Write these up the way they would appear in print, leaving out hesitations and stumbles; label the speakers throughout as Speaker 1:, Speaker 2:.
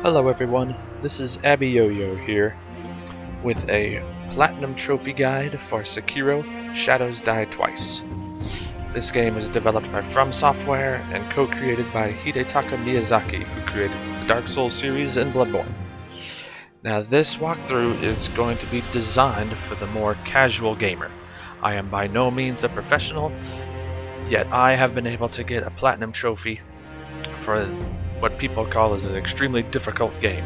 Speaker 1: Hello everyone, this is Abby Yo-Yo here with a Platinum Trophy Guide for Sekiro Shadows Die Twice. This game is developed by From Software and co-created by Hidetaka Miyazaki, who created the Dark Souls series and Bloodborne. Now this walkthrough is going to be designed for the more casual gamer. I am by no means a professional, yet I have been able to get a Platinum Trophy for what people call is an extremely difficult game.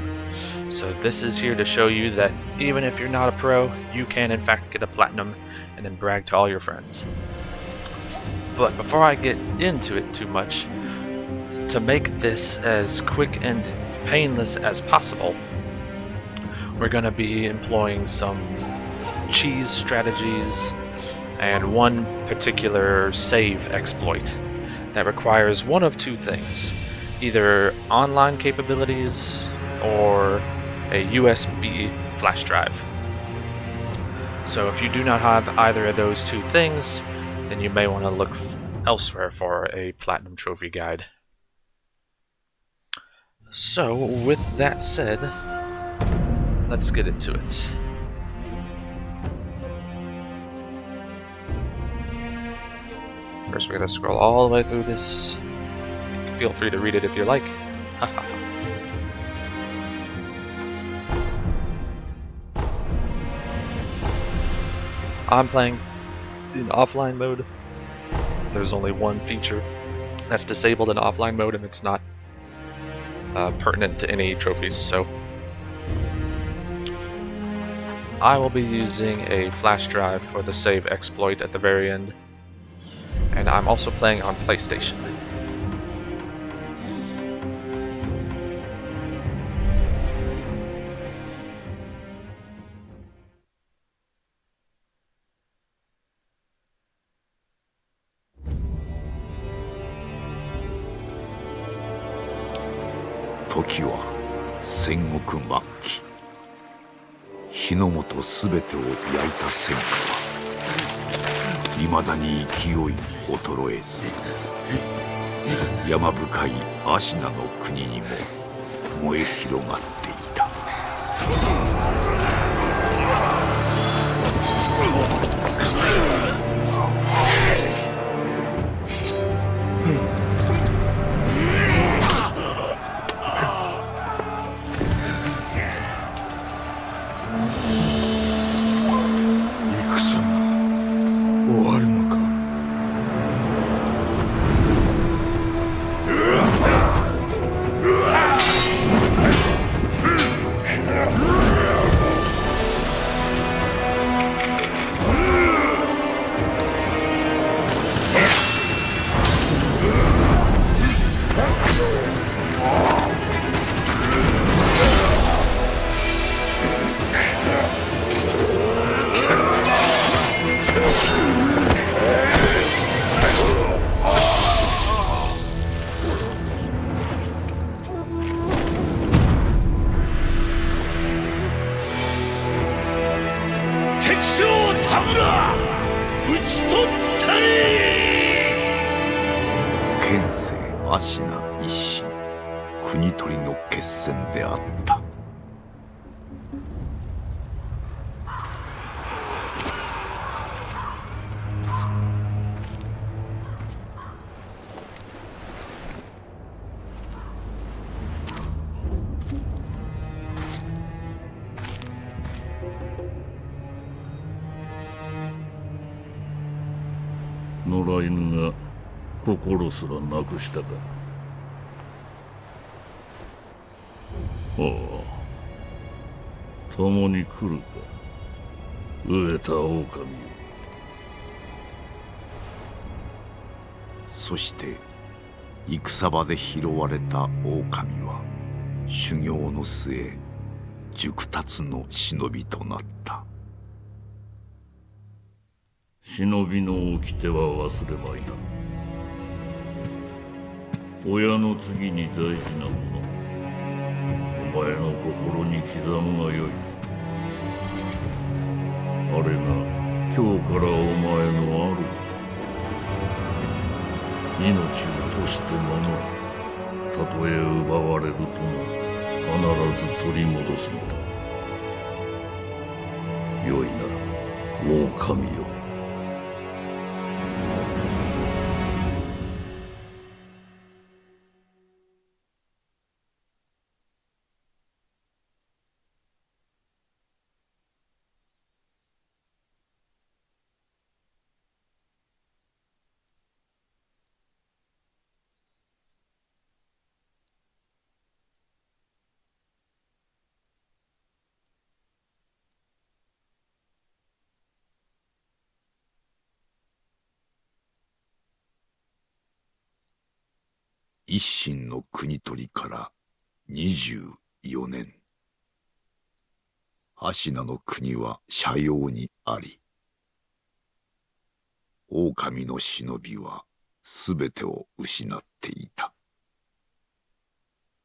Speaker 1: So this is here to show you that even if you're not a pro, you can in fact get a platinum and then brag to all your friends. But before I get into it too much, to make this as quick and painless as possible, we're going to be employing some cheese strategies and one particular save exploit that requires one of two things: either online capabilities or a USB flash drive. So if you do not have either of those two things, then you may want to look elsewhere for a Platinum Trophy Guide. So with that said, let's get into it. First we're going to scroll all the way through this. Feel free to read it if you like. I'm playing in offline mode. There's only one feature that's disabled in offline mode, and it's not pertinent to any trophies, so I will be using a flash drive for the save exploit at the very end, and I'm also playing on PlayStation.
Speaker 2: Toki wa Sengoku Makki. 火の元すべてを焼いた戦火は未だに勢い衰えず、山深いアシナの国にも燃え広がっていた。県政アシナ一心、国取りの決戦であった。
Speaker 3: 野良犬が心すらなくしたか。ああ、共に来るか、飢えた狼よ。
Speaker 2: そして戦場で拾われた狼は修行の末熟達の忍びとなった。
Speaker 3: 忍びの掟は忘れまいな。親の次に大事なもの、お前の心に刻むがよい。あれが今日からお前の主だ。命を賭して守る。たとえ奪われるともず取り戻すのだ。よいな、狼よ。
Speaker 2: 一心の国取りから24年。アシナの国は斜陽にあり、狼の忍びはすべてを失っていた。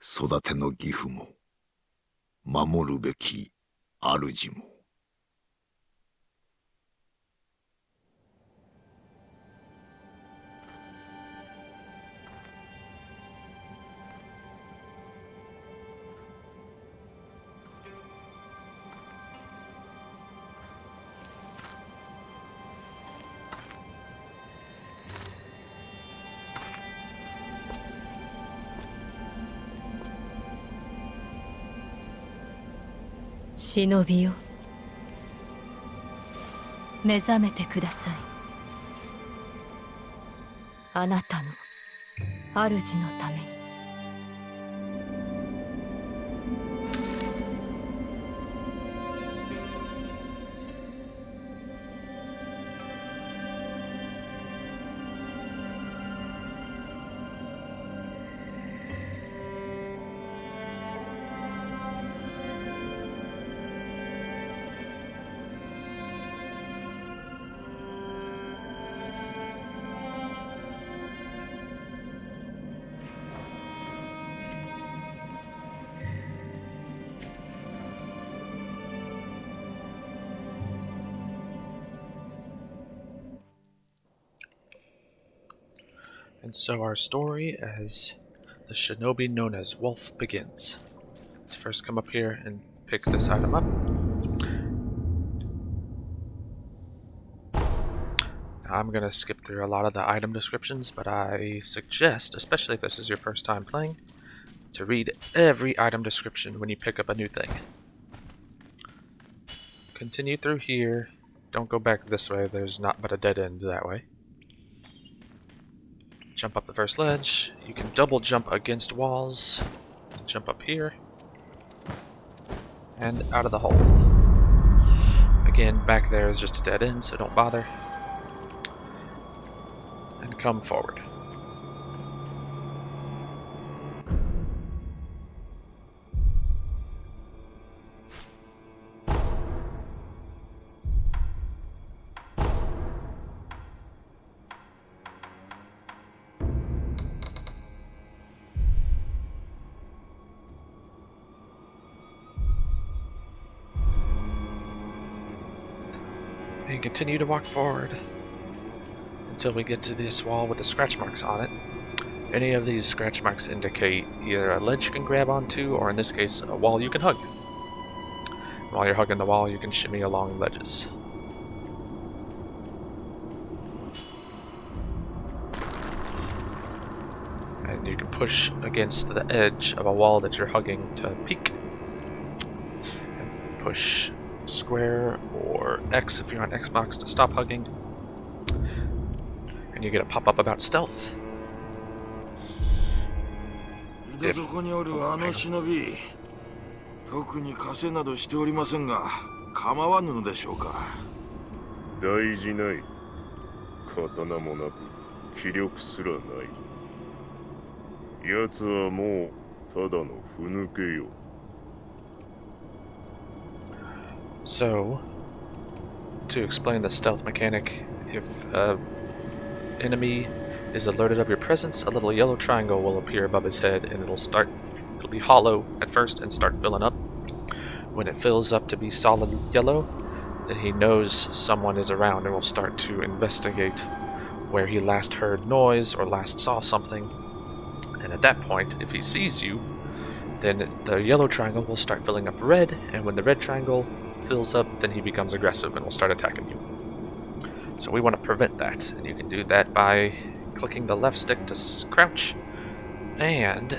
Speaker 2: 育ての義父も、守るべき主も。
Speaker 4: 忍びよ、目覚めてください。あなたの主のために。
Speaker 1: And so our story as the shinobi known as Wolf begins. Let's first come up here and pick this item up. Now I'm going to skip through a lot of the item descriptions, but I suggest, especially if this is your first time playing, to read every item description when you pick up a new thing. Continue through here. Don't go back this way, there's not but a dead end that way. Jump up the first ledge. You can double jump against walls. Jump up here. And out of the hole. Again, back there is just a dead end, so don't bother. And come forward. And continue to walk forward until we get to this wall with the scratch marks on it. Any of these scratch marks indicate either a ledge you can grab onto, or in this case, a wall you can hug. While you're hugging the wall, you can shimmy along ledges. And you can push against the edge of a wall that you're hugging to peek. And push square or X if you're on Xbox to stop hugging. And you get a pop-up about stealth.
Speaker 5: そこにおるあの忍び、特に稼などしておりませんが、構わぬのでしょうか。
Speaker 6: 大事ない。刀もなく、気力すらない。奴はもうただのふぬけよ。
Speaker 1: So, to explain the stealth mechanic, if an enemy is alerted of your presence, a little yellow triangle will appear above his head, and it'll be hollow at first and start filling up. When it fills up to be solid yellow, then he knows someone is around and will start to investigate where he last heard noise or last saw something. And at that point, if he sees you, then the yellow triangle will start filling up red, and when the red triangle fills up, then he becomes aggressive and will start attacking you. So we want to prevent that, and you can do that by clicking the left stick to crouch, and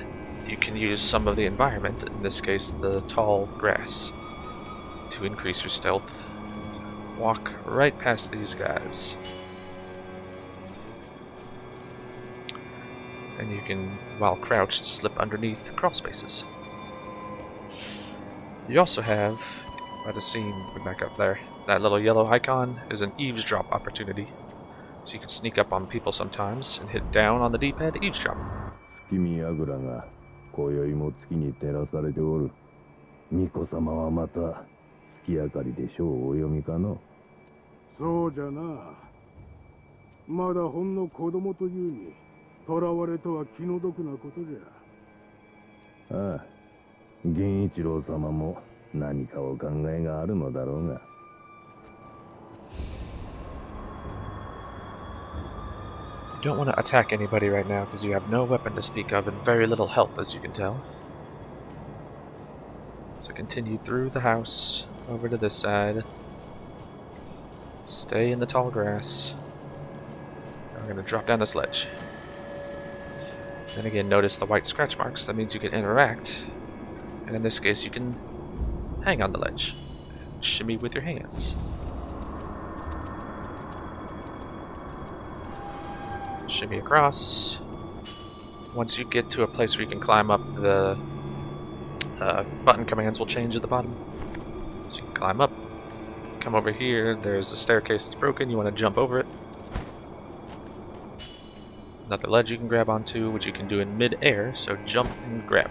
Speaker 1: you can use some of the environment, in this case the tall grass, to increase your stealth. Walk right past these guys. And you can, while crouched, slip underneath crawl spaces. You also have, you might have seen, back up there, that little yellow icon is an eavesdrop opportunity. So you can sneak up on people sometimes and hit down on the D-pad to eavesdrop.
Speaker 7: 君櫓が今宵も月に照らされておる。巫女様はまた月明かりで書をお読みかの。
Speaker 8: そうじゃな。まだほんの子供というに、囚われとは気の毒なことじゃ。
Speaker 7: ああ、源一郎様も何かお考えがあるのだろうが。
Speaker 1: You don't want to attack anybody right now because you have no weapon to speak of and very little health, as you can tell. So continue through the house, over to this side. Stay in the tall grass. Now we're going to drop down this ledge. Then again, notice the white scratch marks. That means you can interact. And in this case, you can hang on the ledge. Shimmy with your hands. Shimmy across. Once you get to a place where you can climb up, the button commands will change at the bottom. So you can climb up, come over here, there's a staircase that's broken, you want to jump over it. Another ledge you can grab onto, which you can do in mid-air, so jump and grab.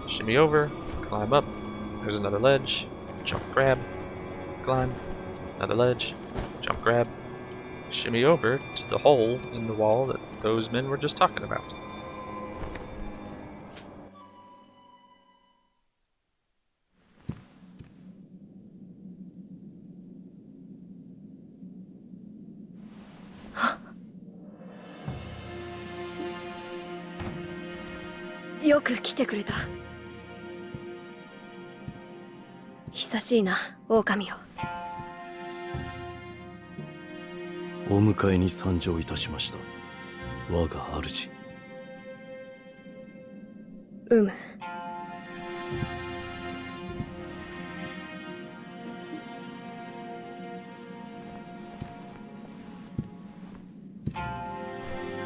Speaker 1: Shimmy over, climb up, there's another ledge, jump, grab, climb. Another ledge, jump, grab, shimmy over to the hole in the wall that those men were just talking about.
Speaker 4: よく来てくれた。久しいな、狼よ。
Speaker 9: お迎えに参上いたしました。我が主。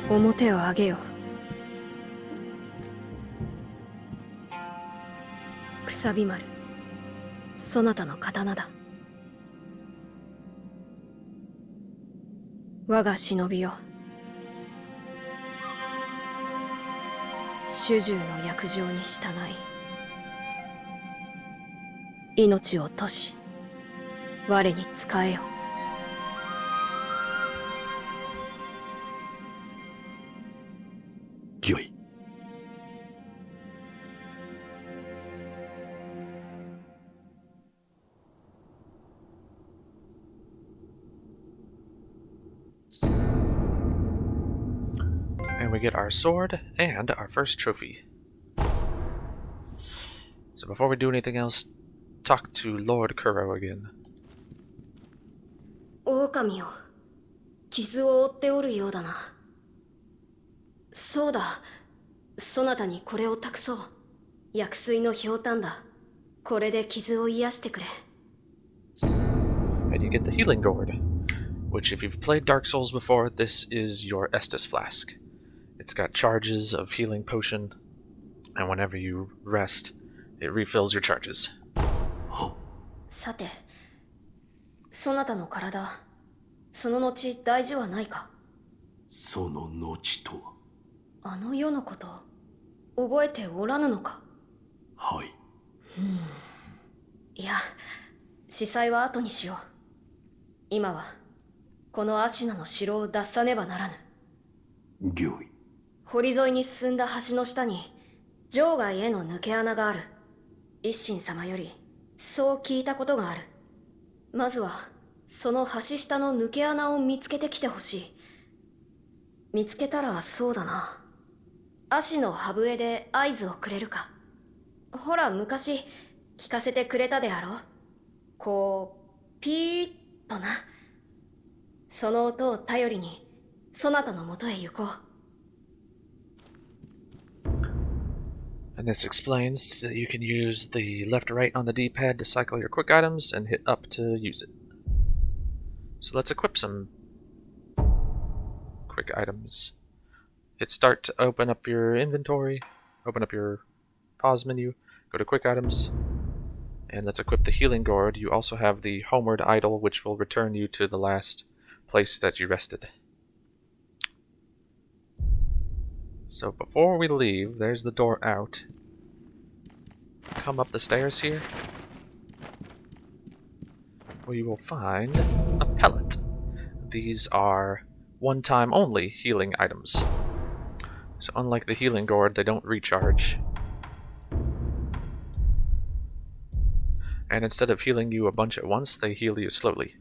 Speaker 4: 表を上げよ。くさび丸、そなたの刀だ。我が忍びよ。主従の約定に従い、命を賭し、我に仕えよ。
Speaker 9: 御意。
Speaker 1: And we get our sword and our first trophy. So before we do anything else, talk to Lord Kuro again.
Speaker 4: 狼よ、傷を負っておるようだな。そうだ、そなたにこれを託そう。薬水のひょうたんだ。これで傷を癒してくれ。
Speaker 1: And you get the healing gourd, which if you've played Dark Souls before, this is your Estus flask. It's got charges of healing potion, and whenever you rest, it refills your charges.
Speaker 4: さて、そなたの体、その後大事はないか？
Speaker 9: その後とは。
Speaker 4: あの世のこと、覚えておらぬのか？
Speaker 9: はい。
Speaker 4: いや、司祭は後にしよう。今は、このアシナの城を脱さねばならぬ。
Speaker 9: 御意。
Speaker 4: 堀沿いに進んだ橋の下に、場外への抜け穴がある。一心様より、そう聞いたことがある。まずは、その橋下の抜け穴を見つけてきてほしい。見つけたらそうだな。足の歯笛で合図をくれるか。ほら昔聞かせてくれたであろう。こうピーッとな。その音を頼りにそなたのもとへ行こう。
Speaker 1: And this explains that you can use the left or right on the D-pad to cycle your quick items and hit up to use it. So let's equip some quick items. Hit start to open up your inventory, open up your pause menu, go to quick items, and let's equip the healing gourd. You also have the homeward idol, which will return you to the last place that you rested. So before we leave, there's the door out. Come up the stairs here, where you will find a pellet. These are one-time only healing items. So unlike the healing gourd, they don't recharge. And instead of healing you a bunch at once, they heal you slowly.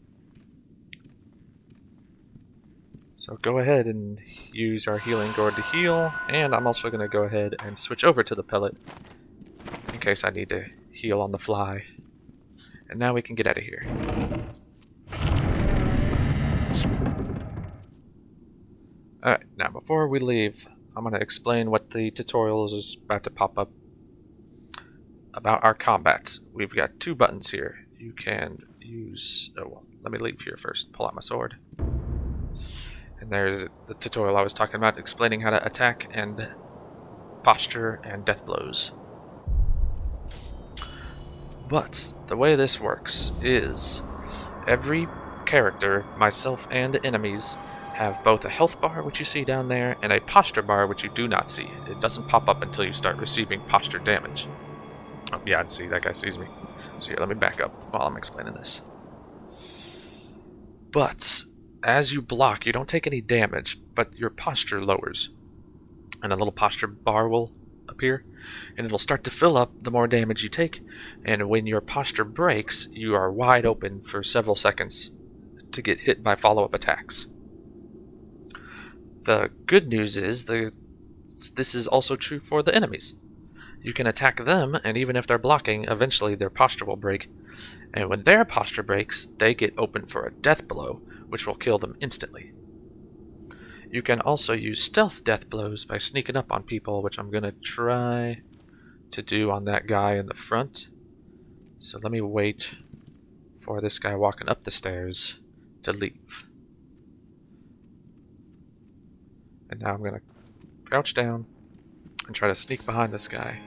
Speaker 1: So go ahead and use our healing gourd to heal, and I'm also going to go ahead and switch over to the pellet in case I need to heal on the fly. And now we can get out of here. Alright, now before we leave, I'm going to explain what the tutorial is about to pop up about our combat. We've got two buttons here. You can use... oh, well, let me leave here first. Pull out my sword. And there's the tutorial I was talking about, explaining how to attack and posture and death blows. But the way this works is every character, myself and enemies, have both a health bar, which you see down there, and a posture bar, which you do not see. It doesn't pop up until you start receiving posture damage. Oh, yeah, see, that guy sees me. So here, let me back up while I'm explaining this. But as you block, you don't take any damage, but your posture lowers. And a little posture bar will appear, and it'll start to fill up the more damage you take, and when your posture breaks, you are wide open for several seconds to get hit by follow-up attacks. The good news is this is also true for the enemies. You can attack them, and even if they're blocking, eventually their posture will break. And when their posture breaks, they get open for a death blow, which will kill them instantly. You can also use stealth death blows by sneaking up on people, which I'm going to try to do on that guy in the front. So let me wait for this guy walking up the stairs to leave. And now I'm going to crouch down and try to sneak behind this guy.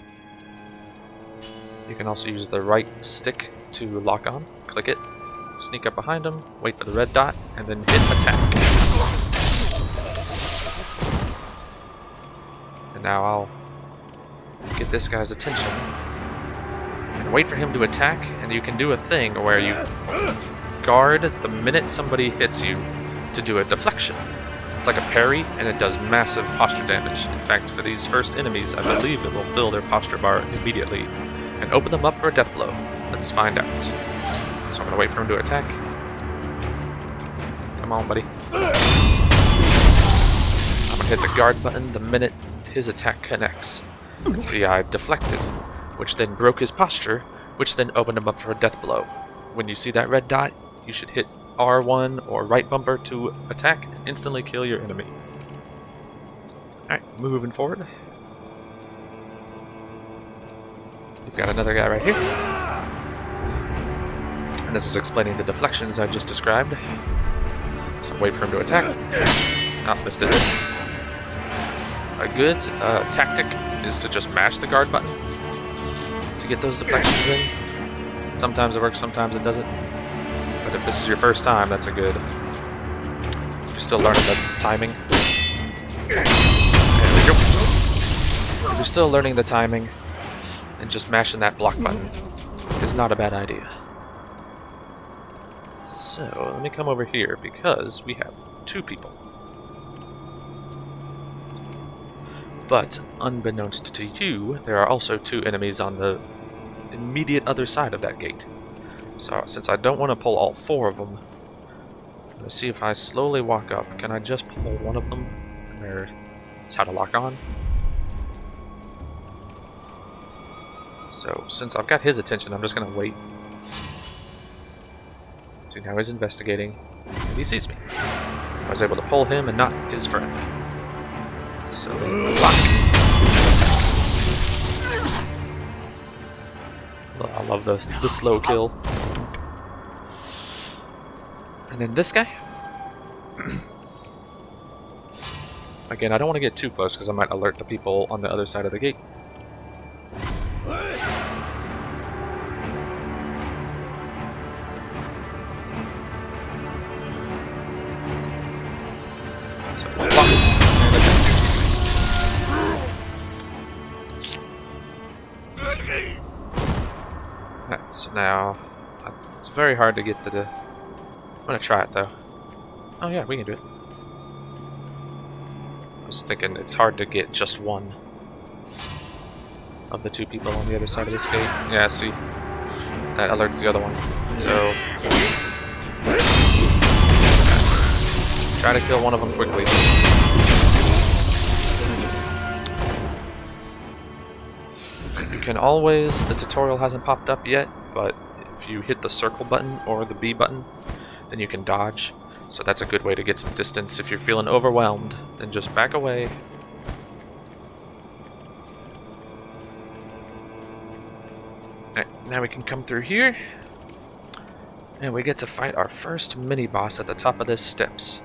Speaker 1: You can also use the right stick to lock on. Click it, sneak up behind him, wait for the red dot, and then hit attack. And now I'll get this guy's attention and wait for him to attack, and you can do a thing where you guard the minute somebody hits you to do a deflection. It's like a parry, and it does massive posture damage. In fact, for these first enemies, I believe it will fill their posture bar immediately and open them up for a death blow. Let's find out. So I'm going to wait for him to attack. Come on, buddy. I'm going to hit the guard button the minute his attack connects. And see, I deflected, which then broke his posture, which then opened him up for a death blow. When you see that red dot, you should hit R1 or right bumper to attack and instantly kill your enemy. Alright, moving forward. We've got another guy right here. And this is explaining the deflections I just described. So wait for him to attack. Oh, missed it. A good tactic is to just mash the guard button to get those deflections in. Sometimes it works, sometimes it doesn't. But if this is your first time, that's a good... If you're still learning the timing. There we go. If you're still learning the timing, and just mashing that block button is not a bad idea. So, let me come over here, because we have two people. But, unbeknownst to you, there are also two enemies on the immediate other side of that gate. So, since I don't want to pull all four of them, I'm going to see if I slowly walk up. Can I just pull one of them? There's how to lock on. So since I've got his attention, I'm just gonna wait. So now he's investigating, and he sees me. I was able to pull him and not his friend. So lock. I love the slow kill. And then this guy. Again, I don't want to get too close because I might alert the people on the other side of the gate. So now, it's very hard to get to the... I'm gonna try it though. Oh yeah, we can do it. I was thinking it's hard to get just one of the two people on the other side of this gate. Yeah, see? That alerts the other one. So... try to kill one of them quickly. You can always... the tutorial hasn't popped up yet, but if you hit the circle button or the B button, then you can dodge. So that's a good way to get some distance. If you're feeling overwhelmed, then just back away. Alright, now we can come through here. And we get to fight our first mini-boss at the top of the steps.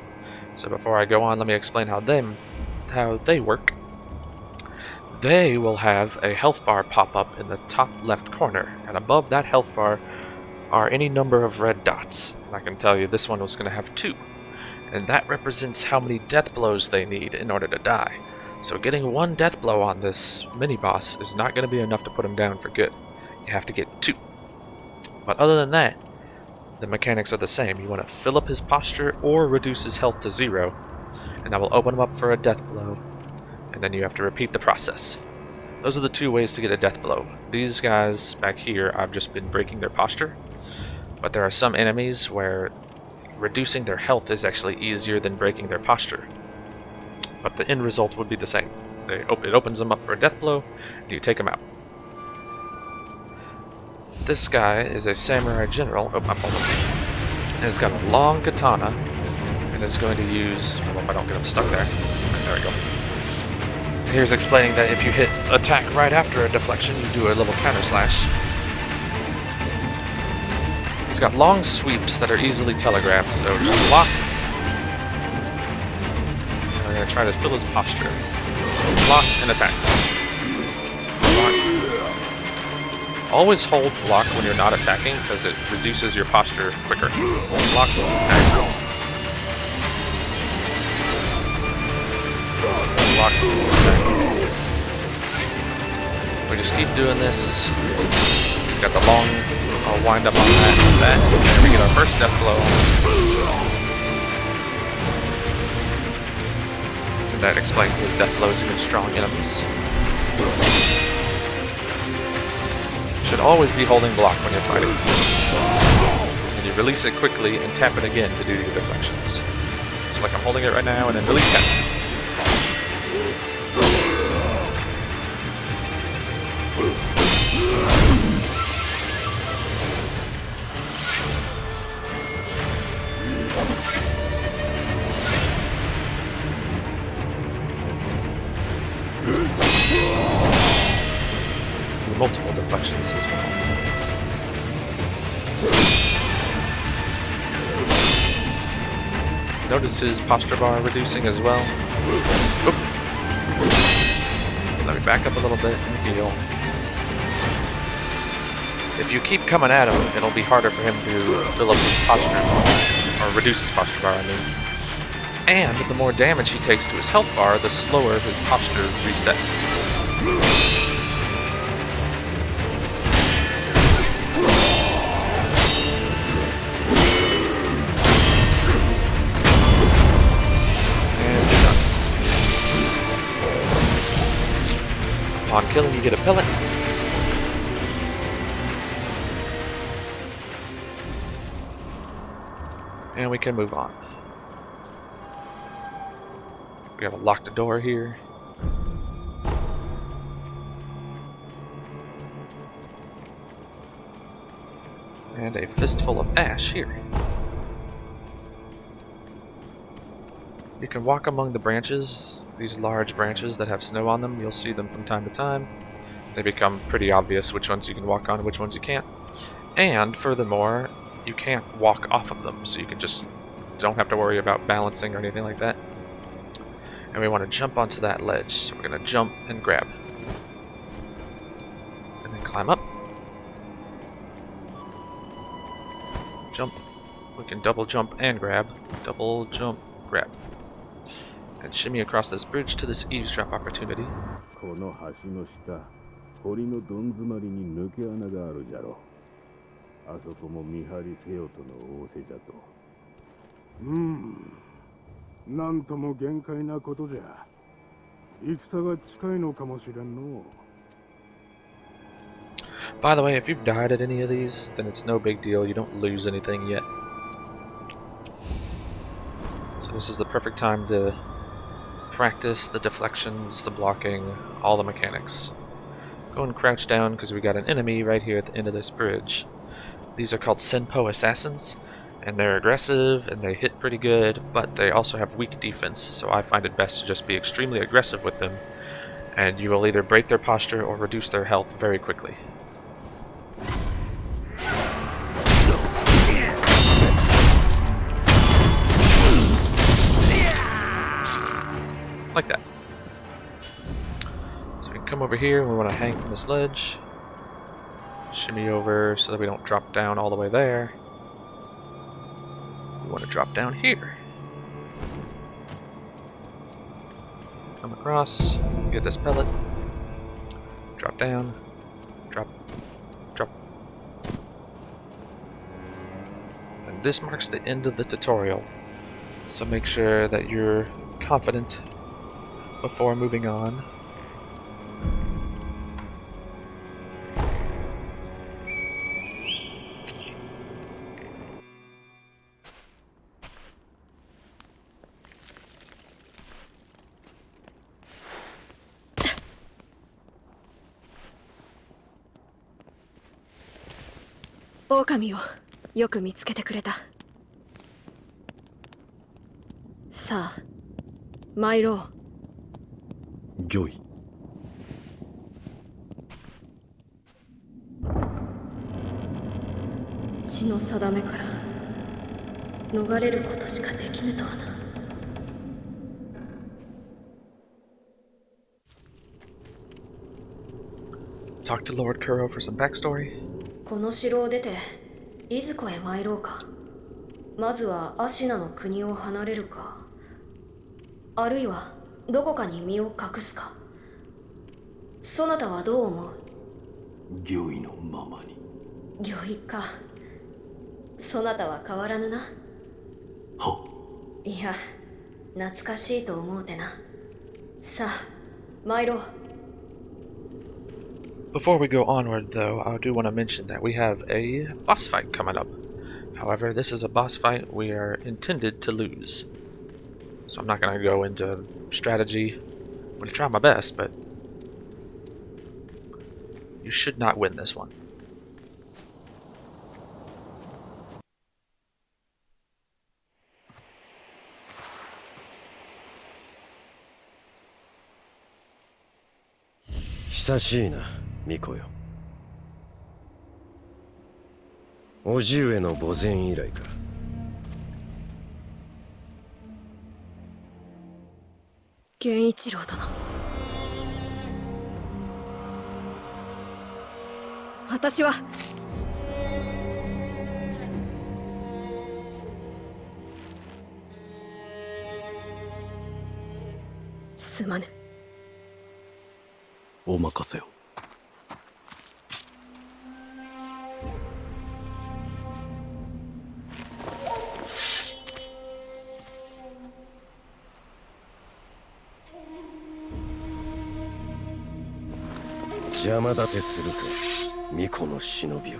Speaker 1: So before I go on, let me explain how they work. They will have a health bar pop up in the top left corner, and above that health bar are any number of red dots. And I can tell you this one was going to have 2, and that represents how many death blows they need in order to die. So getting 1 death blow on this mini-boss is not going to be enough to put him down for good. You have to get 2. But other than that, the mechanics are the same. You want to fill up his posture or reduce his health to 0, and that will open him up for a death blow. And then you have to repeat the process. Those are the 2 ways to get a death blow. These guys back here, I've just been breaking their posture. But there are some enemies where reducing their health is actually easier than breaking their posture. But the end result would be the same. It opens them up for a death blow, and you take them out. This guy is a samurai general. Oh, I'm holding. And he's got a long katana, and is going to use... I hope I don't get him stuck there. There we go. Here's explaining that if you hit attack right after a deflection, you do a little counter slash. He's got long sweeps that are easily telegraphed, so just block. And we're going to try to fill his posture. Block and attack. Block. Always hold block when you're not attacking, because it reduces your posture quicker. Block, attack. Block, attack. We just keep doing this. He's got the long... I'll wind up on that and that. And we get our first death blow. And that explains that death blows against strong enemies. Should always be holding block when you're fighting. And you release it quickly and tap it again to do your deflections. So like I'm holding it right now and then release tap. Multiple deflections as well. Notice his posture bar reducing as well. Oop. Let me back up a little bit and heal. If you keep coming at him, it'll be harder for him to fill up his posture, or reduce his posture bar, I mean. And the more damage he takes to his health bar, the slower his posture resets. Upon killing, you get a pellet. And we can move on. We have a locked door here. And a fistful of ash here. You can walk among the branches, these large branches that have snow on them. You'll see them from time to time. They become pretty obvious which ones you can walk on and which ones you can't. And furthermore, you can't walk off of them, so you can just don't have to worry about balancing or anything like that. And we want to jump onto that ledge, so we're going to jump and grab. And then climb up. Jump. We can double jump and grab. Double jump, grab. And shimmy across this bridge to this eavesdrop opportunity.
Speaker 7: この橋の下、堀のどん詰まりに抜け穴があるじゃろ。あそこも見張りせよとの仰せじゃと。
Speaker 8: なんとも限界なことじゃ。戦が近いのかもしれんの。
Speaker 1: By the way, if you've died at any of these, then it's no big deal. You don't lose anything yet. So this is the perfect time to practice the deflections, the blocking, all the mechanics. Go and crouch down because we got an enemy right here at the end of this bridge. These are called Senpo Assassins, and they're aggressive and they hit pretty good, but they also have weak defense, so I find it best to just be extremely aggressive with them, and you will either break their posture or reduce their health very quickly. Like that. So we can come over here and we want to hang from this ledge. Shimmy over so that we don't drop down all the way there. We want to drop down here. Come across, get this pellet. Drop down. Drop. Drop. And this marks the end of the tutorial. So make sure that you're confident before moving on.
Speaker 4: 狼をよく見つけてくれた。さあ、参ろう。
Speaker 9: 御意。
Speaker 4: 血の定めから逃れることしかできぬとはな。
Speaker 1: Talk to Lord Kuro for some backstory.
Speaker 4: この城を出ていずこへ参ろうか。まずはアシナの国を離れるか、あるいはどこかに身を隠すか。そなたはどう思う？
Speaker 9: 御意のままに。
Speaker 4: 御意か。そなたは変わらぬな。
Speaker 9: は。
Speaker 4: いや、懐かしいと思うてな。さあ、参ろう。
Speaker 1: Before we go onward, though, I do want to mention that we have a boss fight coming up. However, this is a boss fight we are intended to lose. So I'm not going to go into strategy. I'm going to try my best, but you should not win this one.
Speaker 7: Ashina.巫女よ。叔父上の墓前以来か。
Speaker 4: 源一郎殿。私はすまぬ。
Speaker 9: お任せを。
Speaker 7: 邪魔立てするか、巫女の忍びを。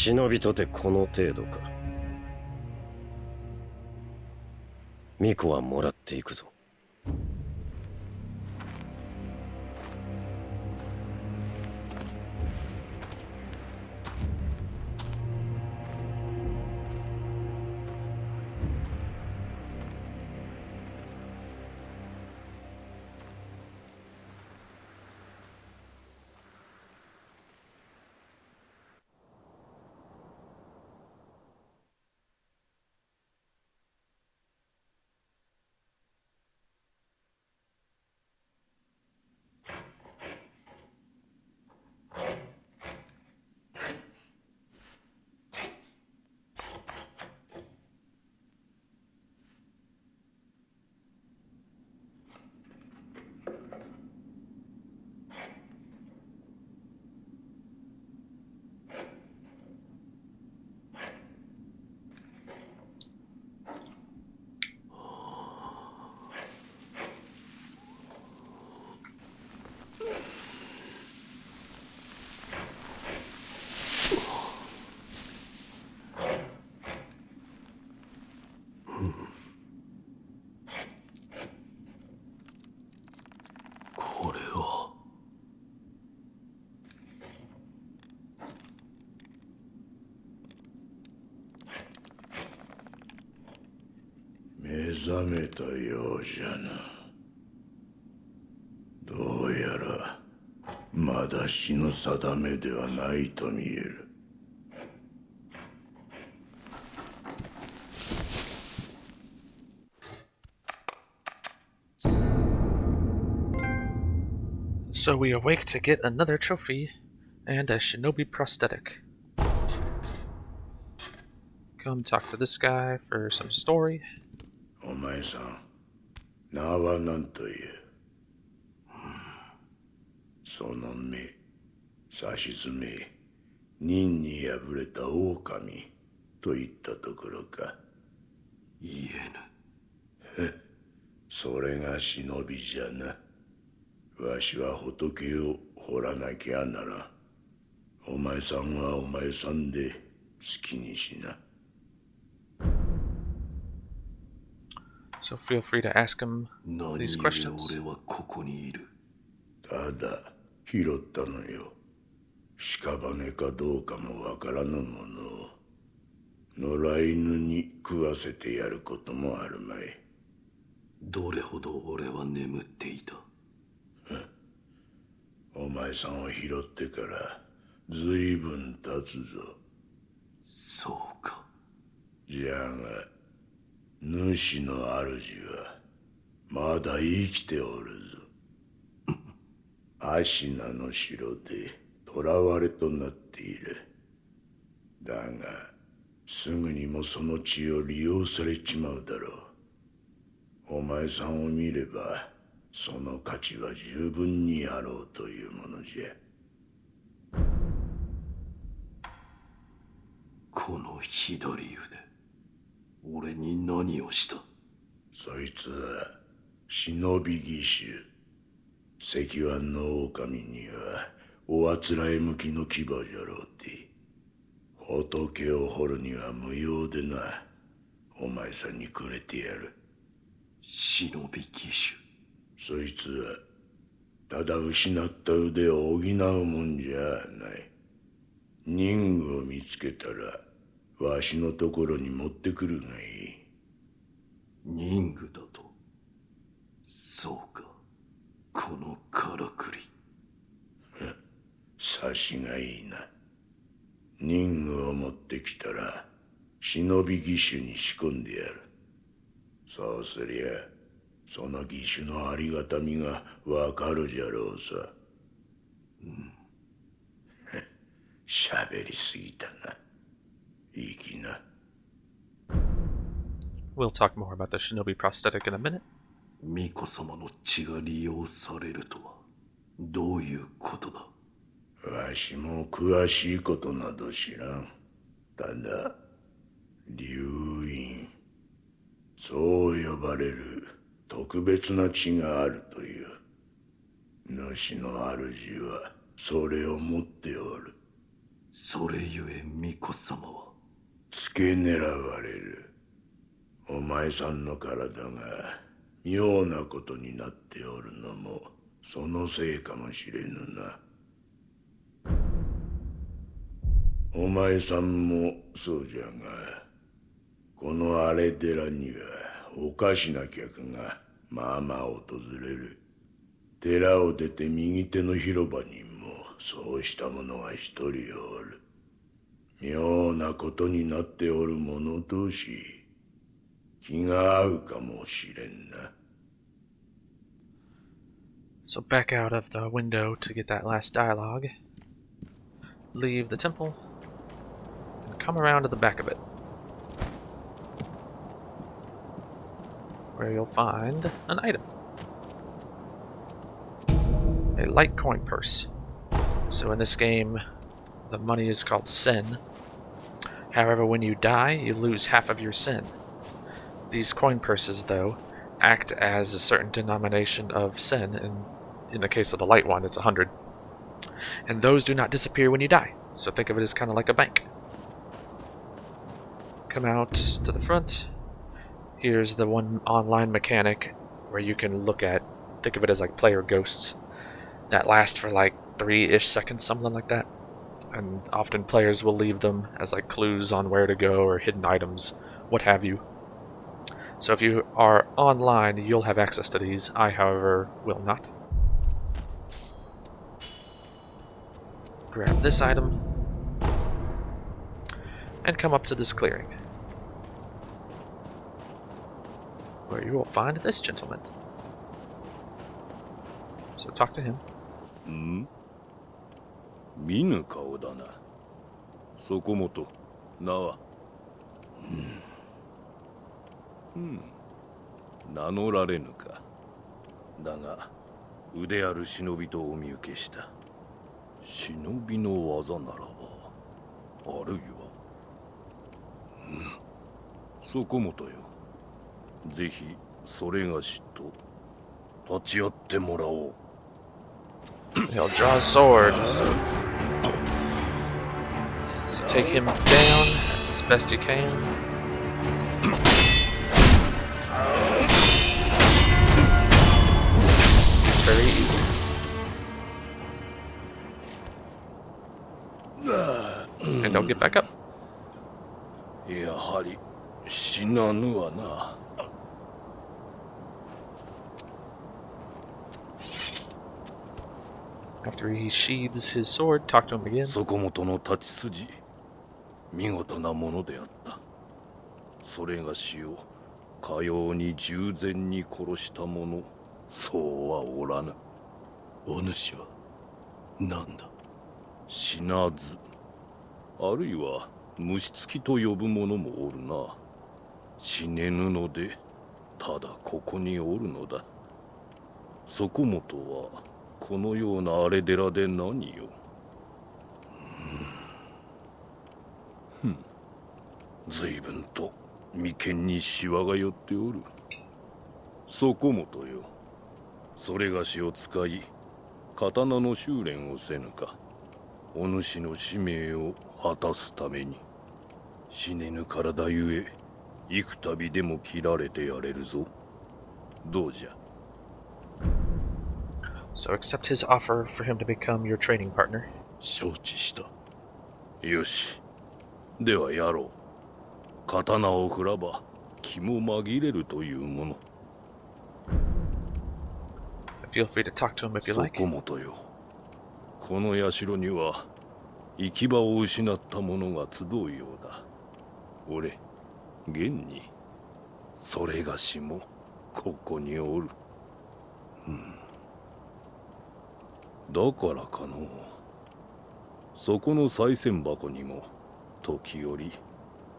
Speaker 10: 忍びとてこの程度か。巫女はもらっていくぞ。
Speaker 3: これは。
Speaker 7: 目覚めたようじゃな。どうやらまだ死の定めではないと見える。
Speaker 1: So we awake to get another trophy and a shinobi prosthetic. Come talk to this guy for some story.
Speaker 7: お前さん、名は何という？その目、さしずめ、任に敗れた狼といったところか。
Speaker 3: 言えぬ。
Speaker 7: それが忍びじゃな。わしは仏を掘らなきゃならん。お前さんはお前さんで好きにしな。
Speaker 1: So feel free to ask him these
Speaker 3: 何故
Speaker 1: questions.
Speaker 3: 俺はここにいる。
Speaker 7: ただ拾ったのよ。屍かどうかもわからぬものを野良犬に食わせてやることもあるまい。
Speaker 3: どれほど俺は眠っていた。
Speaker 7: お前さんを拾ってからずいぶん経つぞ。
Speaker 3: そうか。
Speaker 7: じゃが主の主はまだ生きておるぞ。アシナの城で囚われとなっている。だがすぐにもその血を利用されちまうだろう。お前さんを見ればその価値は十分にあろうというものじゃ。
Speaker 3: この左腕、俺に何をした？
Speaker 7: そいつは忍び義手。石腕の狼にはおあつらえ向きの牙じゃろうて。仏を掘るには無用でな。お前さんにくれてやる。
Speaker 3: 忍び義手。
Speaker 7: そいつはただ失った腕を補うもんじゃない。任具を見つけたらわしのところに持ってくるがいい。
Speaker 3: 任具だと？そうか。このからくり。
Speaker 7: 察しがいいな。任具を持ってきたら忍び義手に仕込んでやる。そうすりゃその義手のありがたみがわかるじゃろうさ。喋りすぎたな。いい気な。
Speaker 1: We'll talk more about the shinobi prosthetic in a minute.
Speaker 3: 巫女様の血が利用されるとはどういうことだ？
Speaker 7: わしも詳しいことなど知らん。ただ流院、そう呼ばれる特別な血があるという。主の主はそれを持っておる。
Speaker 9: それゆえ巫女様は
Speaker 7: 付け狙われる。お前さんの体が妙なことになっておるのもそのせいかもしれぬな。お前さんもそうじゃが、この荒れ寺にはおかしな客がまあまあ訪れる。寺を出て右手の広場にもそうした者が一人おる。妙なことになっておる者同士、気が合うかもしれんな。
Speaker 1: So back out of the window to get that last dialogue. Leave the temple and come around to the back of it, where you'll find an item. A light coin purse. So in this game, the money is called sen. However, when you die, you lose half of your sen. These coin purses, though, act as a certain denomination of sen. In the case of the light one, it's 100. And those do not disappear when you die. So think of it as kind of like a bank. Come out to the front. Here's the one online mechanic where you can look at, think of it as like player ghosts that last for like 3-ish seconds, something like that. And often players will leave them as like clues on where to go or hidden items, what have you. So if you are online, you'll have access to these. I, however, will not. Grab this item and come up to this clearing, where you will find this gentleman. So talk to him.
Speaker 3: 見ぬ顔だな。そこもと名は。名乗られぬか。だが腕ある忍びとお見受けした。忍びの技ならば、あるいは。そこもとよ。ぜひそれがしと立ち会ってもらおう。
Speaker 1: He'll draw a sword. So take him down as best you can. Very easy. And don't get back up.
Speaker 3: やはり死なぬわな。
Speaker 1: After he sheathes his sword, talk to him again.
Speaker 3: そこもとの立ち筋、見事なものであった。それがしをかように従前に殺した者、そうはおらぬ。
Speaker 9: お主は何だ。
Speaker 3: 死なず、あるいは虫つきと呼ぶ者もおるな。死ねぬので、ただここにおるのだ。そこもとはこのような荒れ寺で何よ。随分と眉間にシワが寄っておる。そこもとよ。それがしを使い、刀の修練をせぬか。お主の使命を果たすために。死ねぬ体ゆえ、幾度でも切られてやれるぞ。どうじゃ。
Speaker 1: So accept his offer for him to become your training partner.
Speaker 9: 承知した。
Speaker 3: よし。ではやろう。刀を振らば気も紛れるというもの。
Speaker 1: Feel free to talk to him if you like.
Speaker 3: そこもとよ。この社には行き場を失った者が集うようだ。俺、現にそれがしもここにおる。だからかの。そこの賽銭箱にも時折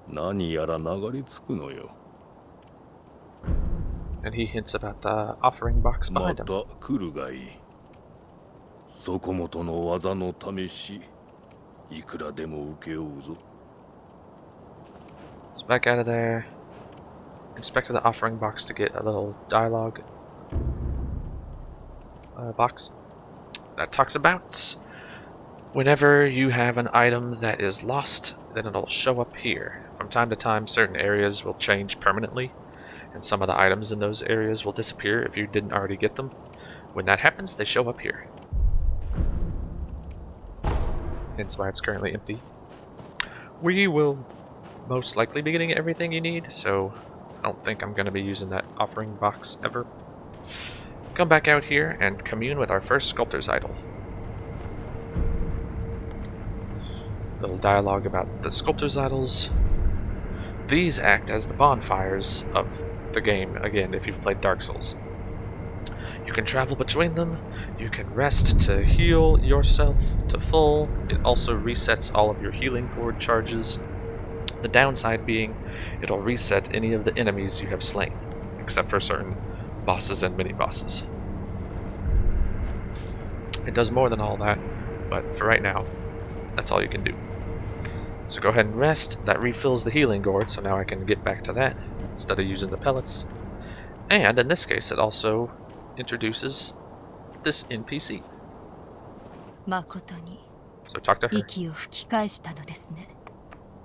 Speaker 3: 何やら流れ着くのよ。
Speaker 1: And he hints about the offering box
Speaker 3: ま
Speaker 1: behind
Speaker 3: た
Speaker 1: him.
Speaker 3: 来るがいい。そこもとの技の試し、いくらでも受け負うぞ。
Speaker 1: So back out of there. Inspect the offering box to get a little dialogue box that talks about Whenever you have an item that is lost, then it'll show up here. From time to time, certain areas will change permanently, and some of the items in those areas will disappear if you didn't already get them. When that happens, they show up here. Hence why it's currently empty. We will most likely be getting everything you need, so I don't think I'm going to be using that offering box ever. Come back out here and commune with our first sculptor's idol. Little dialogue about the sculptor's idols. These act as the bonfires of the game, again, if you've played Dark Souls. You can travel between them, you can rest to heal yourself to full. It also resets all of your healing board charges. The downside being, it'll reset any of the enemies you have slain, except for certain bosses and mini-bosses. It does more than all that, but for right now, that's all you can do. So go ahead and rest. That refills the healing gourd, so now I can get back to that instead of using the pellets. And in this case, it also introduces this NPC. So talk to her.
Speaker 11: 息を吹き返したのですね。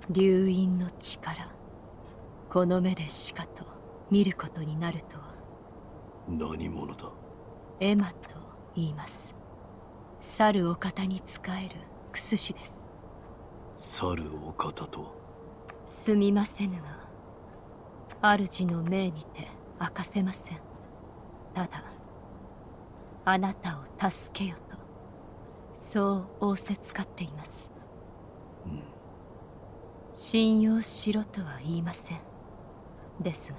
Speaker 11: 流因の力。この目でしかと見ることになるとは。
Speaker 7: 何者だ？
Speaker 11: エマと言います。猿お方に仕えるクスシです。
Speaker 7: 猿お方とは？
Speaker 11: すみませぬが、主の命にて明かせません。ただ、あなたを助けよと、そう仰せつかっています。信用しろとは言いません。ですが、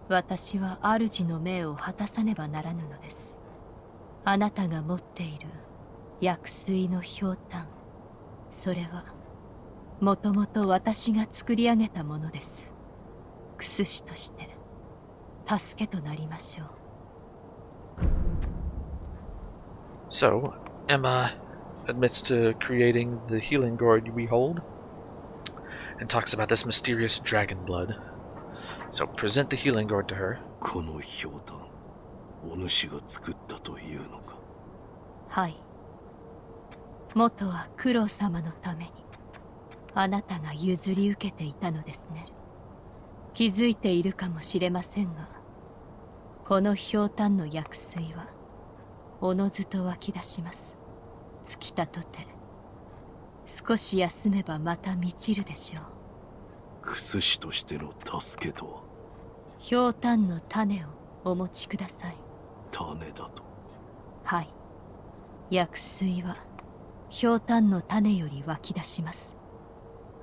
Speaker 11: 私は主の命を果たさねばならぬのです。あなたが持っている薬水のひょうたん、それはもともと私が作り上げたものです。クスシとして助けとなりましょう。
Speaker 1: So, Emma admits to creating the healing gourd we hold, and talks about this mysterious dragon blood. So present the healing gourd to her.
Speaker 7: このひょうたん、お主が作ったというのか？
Speaker 11: はい。元はクロウ様のためにあなたが譲り受けていたのですね。気づいているかもしれませんが、このひょうたんの薬水はおのずと湧き出します。尽きたとて少し休めばまた満ちるでしょう。
Speaker 7: クスシとしての助けとは？
Speaker 11: ひょうたんの種をお持ちください。
Speaker 7: 種だと？
Speaker 11: はい。薬水はひょうたんの種より湧き出します。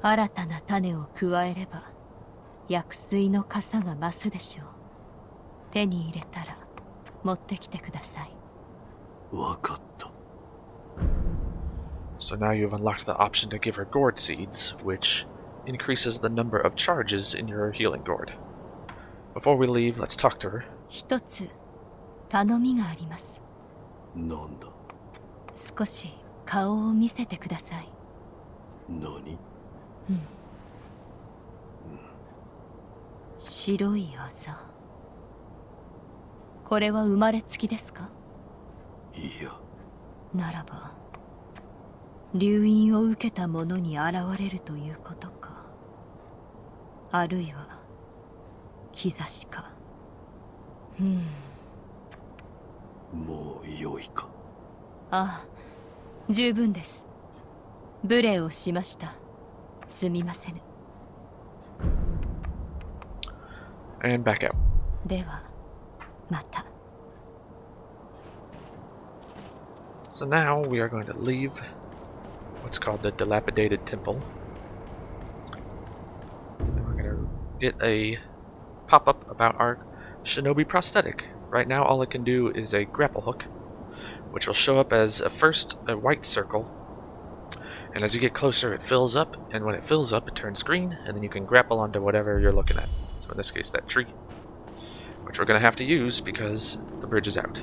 Speaker 11: 新たな種を加えれば薬水の傘が増すでしょう。手に入れたら持ってきてください。
Speaker 7: わかった。
Speaker 1: So now you've unlocked the option to give her gourd seeds, which increases the number of charges in your healing gourd. Before we leave, let's talk to her.
Speaker 11: 一つ頼みがあります。
Speaker 7: なんだ？
Speaker 11: 少し顔を見せてください。
Speaker 7: 何？
Speaker 11: 白いあざ。これは生まれつきですか？
Speaker 7: いや。
Speaker 11: ならば流因を受けた者に現れるということか。あるいは兆しか。
Speaker 7: もう良いか？
Speaker 11: ああ、十分です。無礼をしました。すみませぬ。
Speaker 1: And back out.
Speaker 11: では、また。
Speaker 1: So now we are going to leave what's called the dilapidated temple. And we're going to get a pop-up about our shinobi prosthetic. Right now all it can do is a grapple hook, which will show up as a white circle, and as you get closer it fills up, and when it fills up it turns green, and then you can grapple onto whatever you're looking at. So in this case that tree, which we're going to have to use because the bridge is out.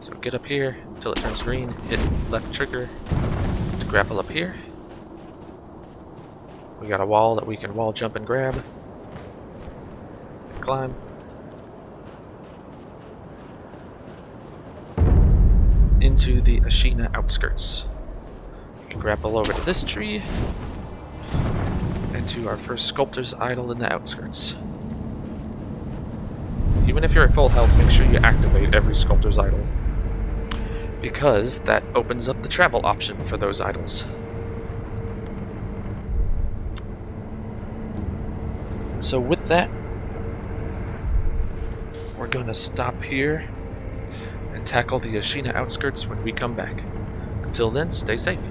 Speaker 1: So get up here until it turns green, hit left trigger to grapple up here. We got a wall that we can wall jump and grab. And climb. into the Ashina Outskirts. We grapple over to this tree, and to our first sculptor's idol in the Outskirts. Even if you're at full health, make sure you activate every sculptor's idol, because that opens up the travel option for those idols. So with that, we're gonna stop here and tackle the Ashina Outskirts when we come back. Until then, stay safe.